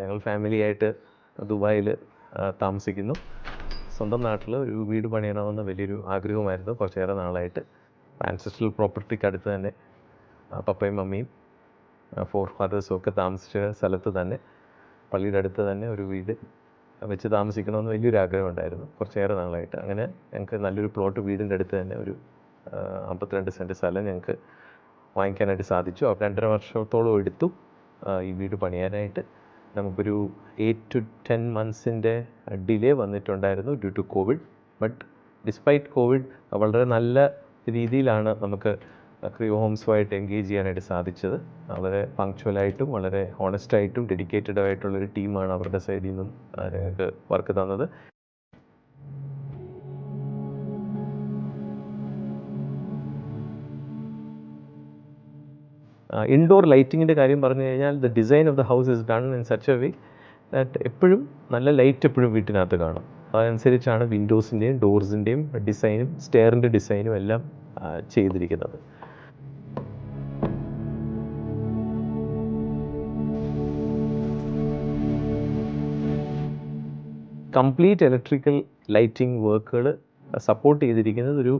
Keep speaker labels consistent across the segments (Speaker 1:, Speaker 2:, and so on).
Speaker 1: ഞങ്ങൾ ഫാമിലിയായിട്ട് ദുബായിൽ താമസിക്കുന്നു. സ്വന്തം നാട്ടിൽ ഒരു വീട് പണിയണമെന്ന് വലിയൊരു ആഗ്രഹമായിരുന്നു കുറച്ചേറെ നാളായിട്ട്. ആൻസെസ്ട്രൽ പ്രോപ്പർട്ടിക്ക് അടുത്ത് തന്നെ പപ്പയും മമ്മിയും ഫോർ ഫാദേഴ്സും ഒക്കെ താമസിച്ച സ്ഥലത്ത് തന്നെ, പള്ളിയുടെ അടുത്ത് തന്നെ ഒരു വീട് വെച്ച് താമസിക്കണമെന്ന് വലിയൊരു ആഗ്രഹമുണ്ടായിരുന്നു കുറച്ചേറെ നാളായിട്ട്. അങ്ങനെ ഞങ്ങൾക്ക് നല്ലൊരു പ്ലോട്ട് വീടിൻ്റെ അടുത്ത് തന്നെ ഒരു 52 സെൻറ്റ് സ്ഥലം ഞങ്ങൾക്ക് വാങ്ങിക്കാനായിട്ട് സാധിച്ചു. 2.5 വർഷത്തോളം എടുത്തു ഈ വീട് പണിയാനായിട്ട്. നമുക്കൊരു 8 to 10 months ഡിലേ വന്നിട്ടുണ്ടായിരുന്നു due to COVID. But despite COVID വളരെ നല്ല രീതിയിലാണ് നമുക്ക് ക്രിയോ ഹോംസുമായിട്ട് എൻഗേജ് ചെയ്യാനായിട്ട് സാധിച്ചത്. വളരെ പങ്ക്ച്വലായിട്ടും വളരെ ഹോണസ്റ്റായിട്ടും ഡെഡിക്കേറ്റഡ് ആയിട്ടുള്ളൊരു ടീമാണ് അവരുടെ സൈഡിൽ നിന്നും ഞങ്ങൾക്ക് വർക്ക് തന്നത്. ഇൻഡോർ ലൈറ്റിങ്ങിൻ്റെ കാര്യം പറഞ്ഞു കഴിഞ്ഞാൽ the design of the house is done in such a way that എപ്പോഴും നല്ല ലൈറ്റ് എപ്പോഴും വീട്ടിനകത്ത് കാണും. അതനുസരിച്ചാണ് വിൻഡോസിൻ്റെയും ഡോർസിൻ്റെയും ഡിസൈനും സ്റ്റെയറിൻ്റെ ഡിസൈനും എല്ലാം ചെയ്തിരിക്കുന്നത്. കംപ്ലീറ്റ് ഇലക്ട്രിക്കൽ ലൈറ്റിംഗ് വർക്കുകൾ സപ്പോർട്ട് ചെയ്തിരിക്കുന്നത് ഒരു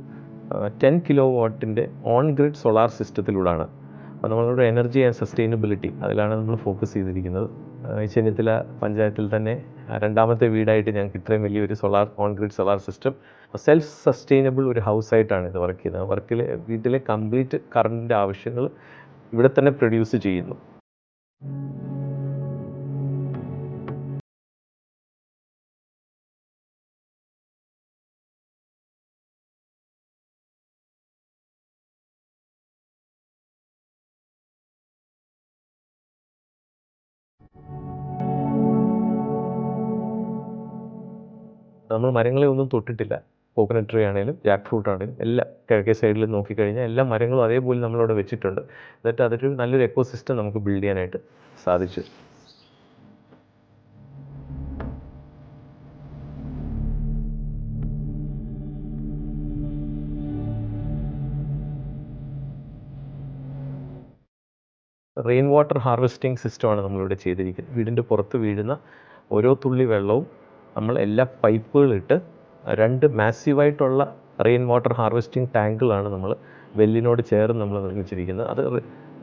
Speaker 1: 10 കിലോവാട്ടിൻ്റെ ഓൺ ഗ്രിഡ് സോളാർ സിസ്റ്റത്തിലൂടെയാണ്. അപ്പോൾ നമ്മളുടെ എനർജി ആൻഡ് സസ്റ്റൈനബിലിറ്റി അതിലാണ് നമ്മൾ ഫോക്കസ് ചെയ്തിരിക്കുന്നത്. ചെന്നിത്തല പഞ്ചായത്തിൽ തന്നെ 2ാമത്തെ വീടായിട്ട് ഞങ്ങൾക്ക് ഇത്രയും വലിയൊരു on grid solar system, self sustainable ഒരു ഹൗസായിട്ടാണ് ഇത് വർക്ക് ചെയ്യുന്നത്. വീട്ടിലെ കംപ്ലീറ്റ് കറണ്ടിൻ്റെ ആവശ്യങ്ങൾ ഇവിടെ തന്നെ പ്രൊഡ്യൂസ് ചെയ്യുന്നു. നമ്മൾ മരങ്ങളെ ഒന്നും തൊട്ടിട്ടില്ല. കോക്കനട്ട് ട്രീ ആണെങ്കിലും ജാക്ക് ഫ്രൂട്ട് ആണെങ്കിലും എല്ലാം കിഴക്കേ സൈഡിൽ നോക്കിക്കഴിഞ്ഞാൽ എല്ലാ മരങ്ങളും അതേപോലെ നമ്മളവിടെ വെച്ചിട്ടുണ്ട്. എന്നിട്ട് അതൊരു നല്ലൊരു എക്കോസിസ്റ്റം നമുക്ക് ബിൽഡ് ചെയ്യാനായിട്ട് സാധിച്ചു. റെയിൻ വാട്ടർ ഹാർവെസ്റ്റിംഗ് സിസ്റ്റമാണ് നമ്മളിവിടെ ചെയ്തിരിക്കുന്നത്. വീടിൻ്റെ പുറത്ത് വീഴുന്ന ഓരോ തുള്ളി വെള്ളവും നമ്മൾ എല്ലാ പൈപ്പുകളിട്ട് 2 മാസീവായിട്ടുള്ള റെയിൻ വാട്ടർ ഹാർവെസ്റ്റിംഗ് ടാങ്കുകളാണ് നമ്മൾ വെല്ലിനോട് ചേർന്ന് നമ്മൾ നിർമ്മിച്ചിരിക്കുന്നത്. അത്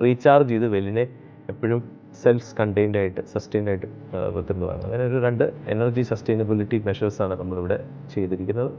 Speaker 1: റീചാർജ് ചെയ്ത് വെല്ലിനെ എപ്പോഴും സെൽഫ് കണ്ടെയ്ൻഡ് ആയിട്ട് സസ്റ്റെയിൻഡ് ആയിട്ട് വെക്കുന്നതാണ്. അങ്ങനെ ഒരു 2 എനർജി സസ്റ്റൈനബിലിറ്റി മെഷേഴ്സാണ് നമ്മളിവിടെ ചെയ്തിരിക്കുന്നത്.